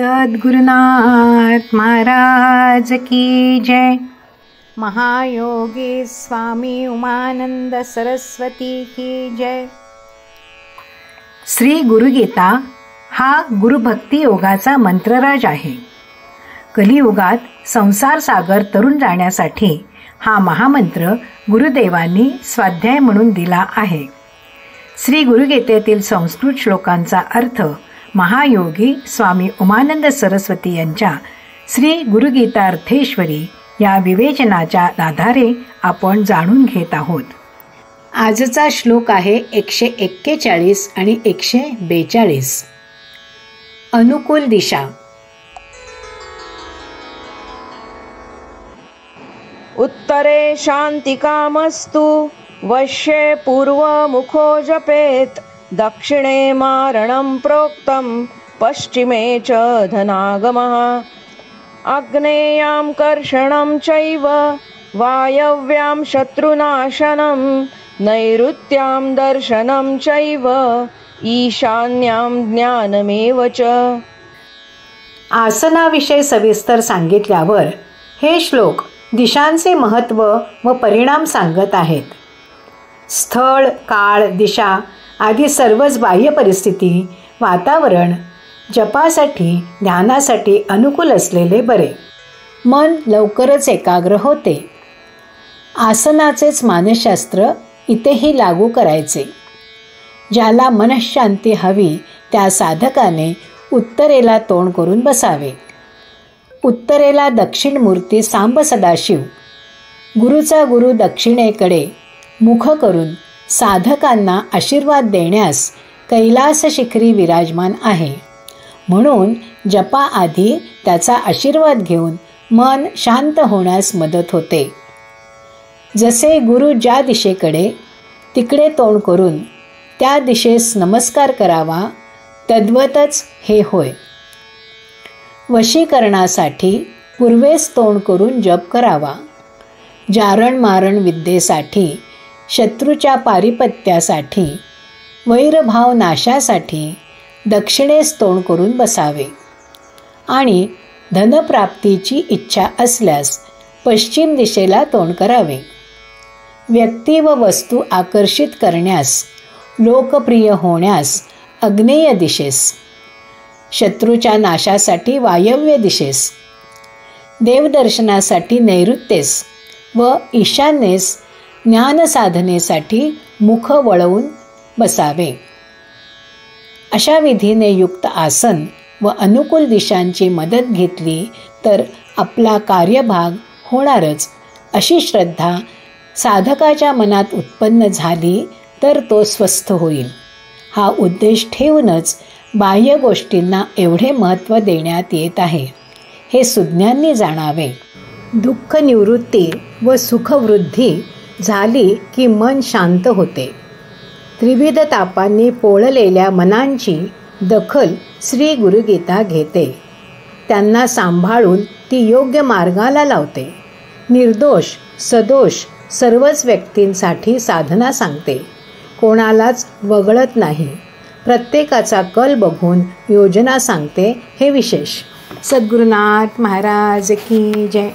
सद्गुरुनाथ महाराज की जय। महायोगी स्वामी उमानंद सरस्वती की जय। श्री गुरुगीता हा गुरुभक्ती योगाचा मंत्रराज आहे। कलियुगात संसार सागर तरुण जाण्यासाठी हा महामंत्र गुरुदेवांनी स्वाध्याय म्हणून दिला आहे। श्री गुरुगीतेतील संस्कृत श्लोकांचा अर्थ महायोगी स्वामी उमानंद सरस्वती यांच्या श्री गुरुगीतार्थेश्वरी या विवेचनाच्या आधारे आपण जाणून घेत आहोत। आजचा श्लोक आहे 141 आणि 142। अनुकूल दिशा। उत्तरे शांतिकामस्तु वश्ये पूर्वमुखो जपेत दक्षिणे मारणं प्रोक्तं पश्चिमे च धनागमः आग्नेयां कर्षणं चैव वायव्यां शत्रुनाशनं नैऋत्यां दर्शनं चैव ईशान्यां ज्ञानमेव च। आसनाविषयी सविस्तर सांगितल्यावर हे श्लोक दिशांचे महत्त्व व परिणाम सांगत आहेत। स्थळ, काळ, दिशा आदी सर्वच बाह्य परिस्थिती, वातावरण जपासाठी ध्यानासाठी अनुकूल असलेले बरे। मन लवकरच एकाग्र होते। आसनाचेच मानसशास्त्र इथेही लागू करायचे। ज्याला मनःशांती हवी त्या साधकाने उत्तरेला तोंड करून बसावे। उत्तरेला दक्षिण मूर्ती सांब सदाशिव गुरुचा गुरु दक्षिणेकडे मुख करून साधकांना आशीर्वाद देण्यास कैलास शिखरी विराजमान आहे। म्हणून जपाआधी त्याचा आशीर्वाद घेऊन मन शांत होण्यास मदत होते। जसे गुरु ज्या दिशेकडे तिकडे तोंड करून त्या दिशेस नमस्कार करावा तद्वतच हे होय। वशीकरणासाठी पूर्वेस तोंड करून जप करावा। जारण मारण विद्येसाठी, शत्रूच्या पारिपत्यासाठी, वैरभाव नाशासाठी दक्षिणेस तोंड करून बसावे आणि धनप्राप्तीची इच्छा असल्यास पश्चिम दिशेला तोंड करावे। व्यक्ती व वस्तू आकर्षित करण्यास, लोकप्रिय होण्यास आग्नेय दिशेस, शत्रूच्या नाशासाठी वायव्य दिशेस, देवदर्शनासाठी नैऋत्येस व ईशान्येस ज्ञानसाधनेसाठी मुख वळवून बसावे। अशा विधीने युक्त आसन व अनुकूल दिशांची मदत घेतली तर आपला कार्यभाग होणारच अशी श्रद्धा साधकाच्या मनात उत्पन्न झाली तर तो स्वस्थ होईल। हा उद्देश ठेवूनच बाह्य गोष्टींना एवढे महत्त्व देण्यात येत आहे हे सुज्ञांनी जाणावे। दुःख निवृत्ती व सुखवृद्धी झाली की मन शांत होते। त्रिविध तापांनी पोळलेल्या मनांची दखल श्री गुरुगीता घेते। त्यांना सांभाळून ती योग्य मार्गाला लावते। निर्दोष सदोष सर्वच व्यक्तींसाठी साधना सांगते। कोणालाच वगळत नाही। प्रत्येकाचा कल बघून योजना सांगते हे विशेष। सद्गुरुनाथ महाराज की जय।